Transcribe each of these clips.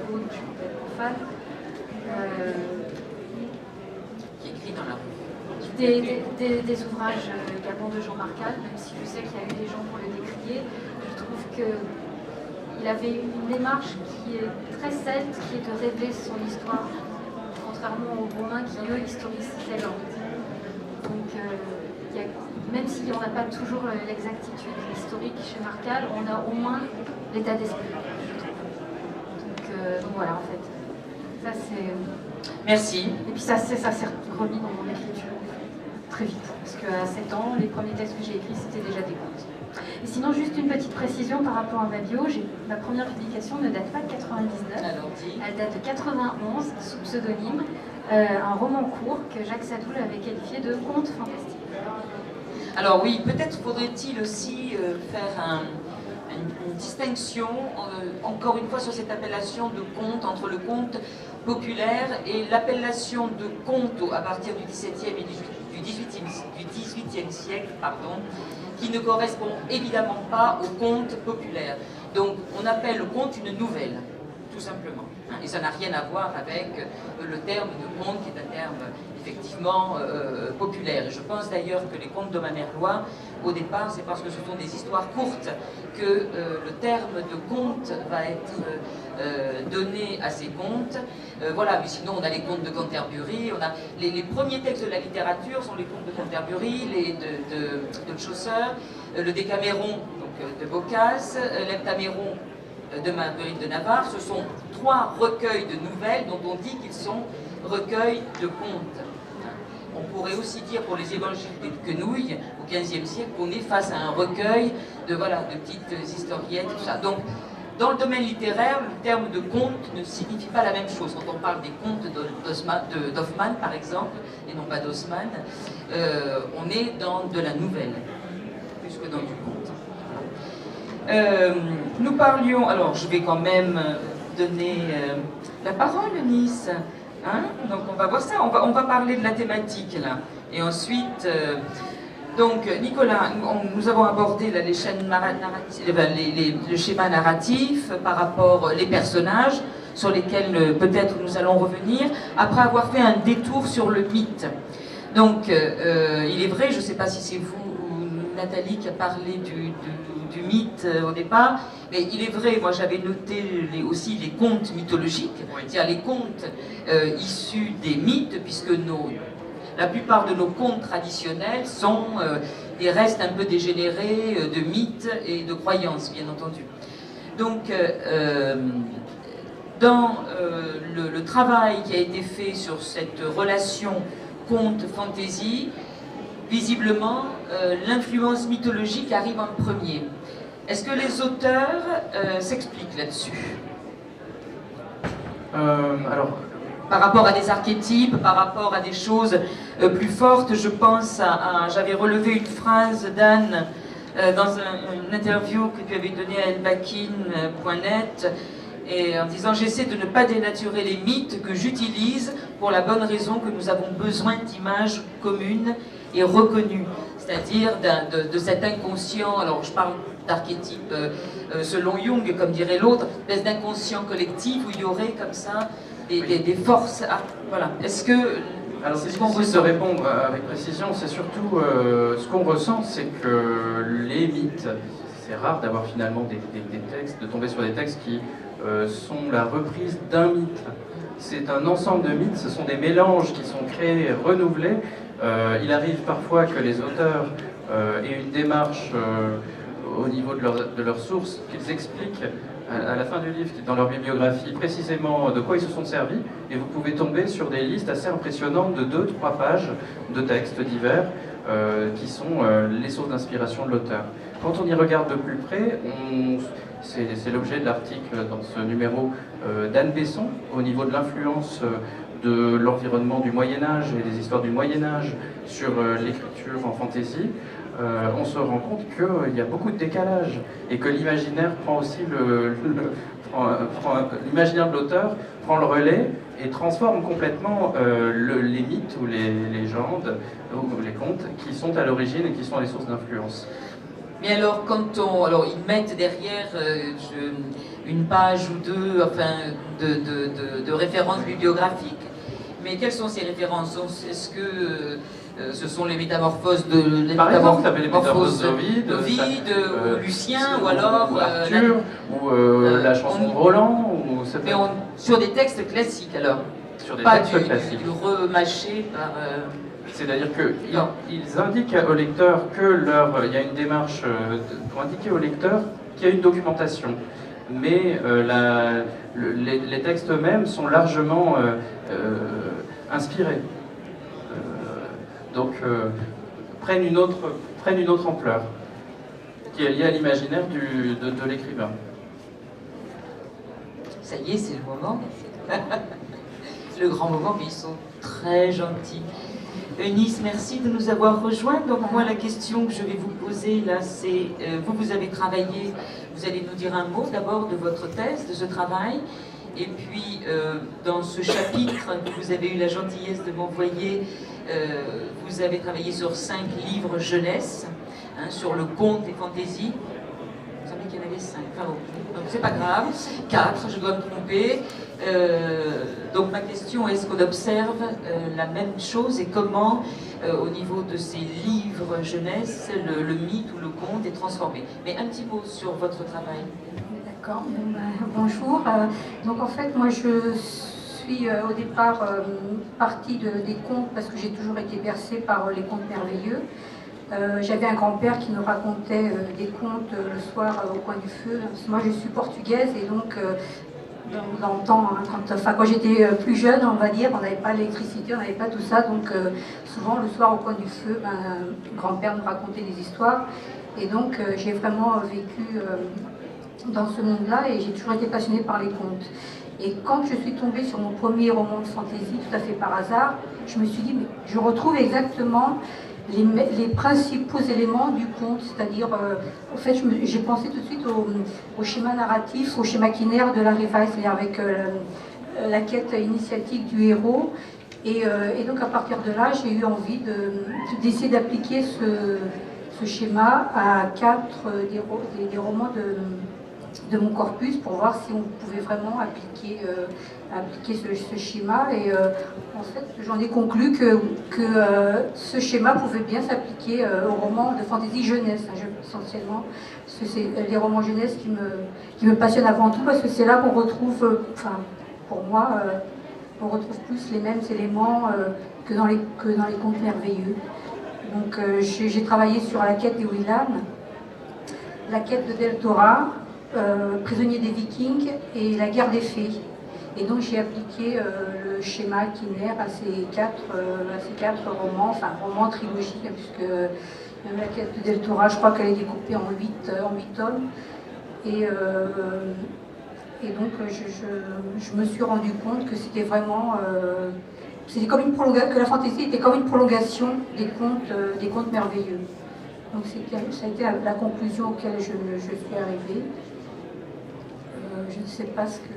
donc je suis complètement fan. Qui écrit dans la rue. Des ouvrages également de Jean Marcal, même si je sais qu'il y a eu des gens pour le décrier. Je trouve qu'il avait une démarche qui est très celte, qui est de rêver son histoire, contrairement aux Romains qui, eux, historicisaient leur vie. Donc, même s'il n'y en a pas toujours l'exactitude historique chez Marcal, on a au moins l'état d'esprit, je trouve. Donc voilà, en fait. Ça, c'est... Merci. Et puis ça s'est remis dans mon écriture très vite, parce qu'à 7 ans, les premiers textes que j'ai écrits, c'était déjà des contes. Et sinon, juste une petite précision par rapport à ma bio, ma première publication ne date pas de 99, elle date de 91, sous pseudonyme, un roman court que Jacques Sadoul avait qualifié de conte fantastique. Alors oui, peut-être faudrait-il aussi faire une distinction, encore une fois, sur cette appellation de conte, entre le conte populaire et l'appellation de conte à partir du XVIIe et du XVIIIe siècle, qui ne correspond évidemment pas au conte populaire. Donc on appelle le conte une nouvelle, tout simplement. Et ça n'a rien à voir avec le terme de conte, qui est un terme effectivement populaire. Et je pense d'ailleurs que les contes de ma mère Loi, au départ, c'est parce que ce sont des histoires courtes que le terme de conte va être donné à ces contes. Voilà, mais sinon on a les contes de Canterbury, on a les premiers textes de la littérature sont les contes de Canterbury, de Chaucer, le Décaméron donc, de Boccace, l'Heptaméron de Marguerite de Navarre. Ce sont 3 recueils de nouvelles dont on dit qu'ils sont recueils de contes. On pourrait aussi dire pour les évangiles de Quenouille, au XVe siècle, qu'on est face à un recueil de petites historiettes, tout ça. Donc, dans le domaine littéraire, le terme de conte ne signifie pas la même chose. Quand on parle des contes d'Hoffmann, par exemple, et non pas d'Haussmann, on est dans de la nouvelle, plus que dans du conte. Nous parlions, alors je vais quand même donner la parole, Nice. Hein? Donc on va voir ça, on va parler de la thématique là. Et ensuite, donc Nicolas, nous avons abordé là, les chaînes narratives, le schéma narratif par rapport aux personnages sur lesquels peut-être nous allons revenir, après avoir fait un détour sur le mythe. Donc il est vrai, je ne sais pas si c'est vous ou Nathalie qui a parlé du mythe au départ, mais il est vrai, moi j'avais noté aussi les contes mythologiques, c'est-à-dire les contes issus des mythes, puisque la plupart de nos contes traditionnels sont des restes un peu dégénérés de mythes et de croyances, bien entendu. Donc, dans le travail qui a été fait sur cette relation conte-fantaisie, visiblement, l'influence mythologique arrive en premier. Est-ce que les auteurs s'expliquent là-dessus? Alors, par rapport à des archétypes, par rapport à des choses plus fortes, je pense j'avais relevé une phrase d'Anne dans une interview que tu avais donnée à elbakin.net, et en disant « J'essaie de ne pas dénaturer les mythes que j'utilise pour la bonne raison que nous avons besoin d'images communes et reconnues. » C'est-à-dire de cet inconscient, alors je parle d'archétype selon Jung, comme dirait l'autre, d'inconscient collectif où il y aurait comme ça des forces. Voilà. Est-ce que... Alors c'est difficile de répondre avec précision, c'est surtout ce qu'on ressent, c'est que les mythes, c'est rare d'avoir finalement des textes, de tomber sur des textes qui sont la reprise d'un mythe. C'est un ensemble de mythes, ce sont des mélanges qui sont créés, renouvelés. Il arrive parfois que les auteurs aient une démarche au niveau de leurs sources, qu'ils expliquent à la fin du livre, dans leur bibliographie, précisément de quoi ils se sont servis, et vous pouvez tomber sur des listes assez impressionnantes de 2-3 pages de textes divers qui sont les sources d'inspiration de l'auteur. Quand on y regarde de plus près, c'est l'objet de l'article dans ce numéro d'Anne Besson, au niveau de l'influence de l'environnement du Moyen-Âge et des histoires du Moyen-Âge sur l'écriture en fantaisie. On se rend compte qu'il y a beaucoup de décalage et que l'imaginaire prend aussi l'imaginaire de l'auteur prend le relais et transforme complètement les mythes ou les légendes ou les contes qui sont à l'origine et qui sont les sources d'influence. Mais alors, alors ils mettent derrière une page ou deux, enfin, de références bibliographiques. Mais quelles sont ces références? Est-ce que ce sont les métamorphoses Par exemple, ça fait les métamorphoses d'Ovide, ou Lucien, ou alors ou Arthur, ou la chanson de Roland, ou mais sur des textes classiques alors. Sur des pas textes classiques. du remâché par. C'est-à-dire qu'ils indiquent au lecteur il y a une démarche pour indiquer au lecteur qu'il y a une documentation. Mais les textes eux-mêmes sont largement inspirés. Donc prennent une autre ampleur qui est liée à l'imaginaire de l'écrivain. Ça y est, c'est le moment. Le grand moment, mais ils sont très gentils. Eunice, merci de nous avoir rejoints. Donc moi, la question que je vais vous poser là, c'est, vous avez travaillé, vous allez nous dire un mot d'abord de votre thèse, de ce travail. Et puis, dans ce chapitre que vous avez eu la gentillesse de m'envoyer, vous avez travaillé sur 5 livres jeunesse, hein, sur le conte et fantaisie. Vous savez qu'il y en avait 5, enfin, donc c'est pas grave. 4, je dois me tromper. Donc ma question, est-ce qu'on observe la même chose et comment, au niveau de ces livres jeunesse, le mythe ou le conte est transformé? Mais un petit mot sur votre travail. D'accord, bonjour. Donc en fait, moi je suis au départ partie des contes parce que j'ai toujours été bercée par les contes merveilleux. J'avais un grand-père qui nous racontait des contes le soir au coin du feu. Moi je suis portugaise et donc dans le temps, hein, quand j'étais plus jeune, on va dire, on n'avait pas l'électricité, on n'avait pas tout ça, donc souvent le soir au coin du feu, grand-père nous racontait des histoires. Et donc j'ai vraiment vécu dans ce monde-là et j'ai toujours été passionnée par les contes. Et quand je suis tombée sur mon premier roman de fantaisie, tout à fait par hasard, je me suis dit, mais je retrouve exactement les principaux éléments du conte, c'est-à-dire, en fait, j'ai pensé tout de suite au schéma narratif, au schéma quinaire de la Rivaille, c'est-à-dire avec la quête initiatique du héros. Et donc, à partir de là, j'ai eu envie d'essayer d'appliquer ce schéma à 4 des romans de mon corpus pour voir si on pouvait vraiment appliquer ce schéma. Et en fait, j'en ai conclu que ce schéma pouvait bien s'appliquer aux romans de fantaisie jeunesse, hein, essentiellement. C'est les romans jeunesse qui me passionnent avant tout, parce que c'est là qu'on retrouve, pour moi, on retrouve plus les mêmes éléments que dans les contes merveilleux. Donc j'ai travaillé sur La quête des Willan, La quête de Deltora, Prisonnier des Vikings et La guerre des fées. Et donc j'ai appliqué le schéma quinaire à ces quatre romans trilogiques, puisque La quête de Deltora, je crois qu'elle est découpée en 8 tomes. Et donc je me suis rendu compte que c'était vraiment c'était comme que la fantaisie était comme une prolongation des contes merveilleux. Donc ça a été la conclusion auquel je suis arrivée. Je ne sais pas ce que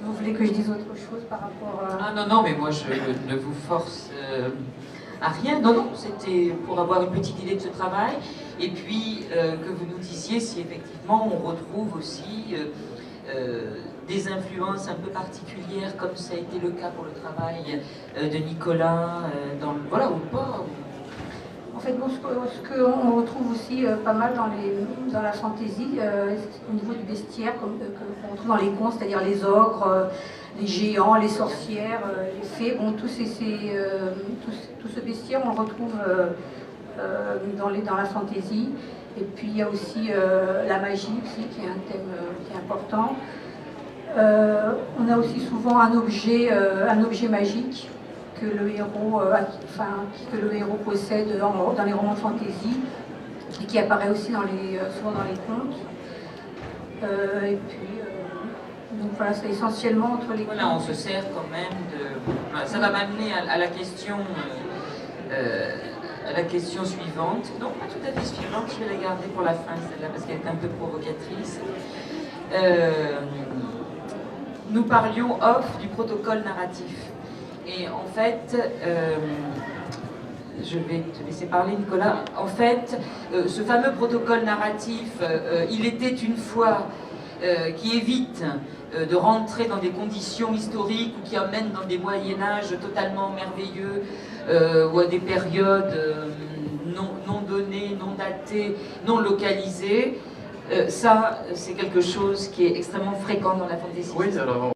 vous voulez que je dise autre chose par rapport à... Ah non, mais moi je ne vous force à rien. Non, c'était pour avoir une petite idée de ce travail. Et puis que vous nous disiez si effectivement on retrouve aussi des influences un peu particulières, comme ça a été le cas pour le travail de Nicolas, voilà, ou pas. En fait, bon, ce qu'on retrouve aussi pas mal dans la fantaisie, au niveau du bestiaire, qu'on retrouve dans les contes, c'est-à-dire les ogres, les géants, les sorcières, les fées, bon, tout ce bestiaire, on le retrouve dans la fantaisie. Et puis il y a aussi la magie aussi, qui est un thème qui est important. On a aussi souvent un objet magique que le héros possède dans les romans de fantaisie et qui apparaît aussi souvent dans les contes. Et puis, donc voilà, c'est essentiellement entre les contes. Voilà, on se sert quand même de... Ça va m'amener à la question... à la question suivante. Non, pas tout à fait suivante, je vais la garder pour la fin, celle-là, parce qu'elle est un peu provocatrice. Nous parlions du protocole narratif. Et en fait, je vais te laisser parler, Nicolas. En fait, ce fameux protocole narratif, il était une fois, qui évite de rentrer dans des conditions historiques ou qui amène dans des Moyen-Âge totalement merveilleux ou à des périodes non données, non datées, non localisées. Ça, c'est quelque chose qui est extrêmement fréquent dans la fantasy. Oui, alors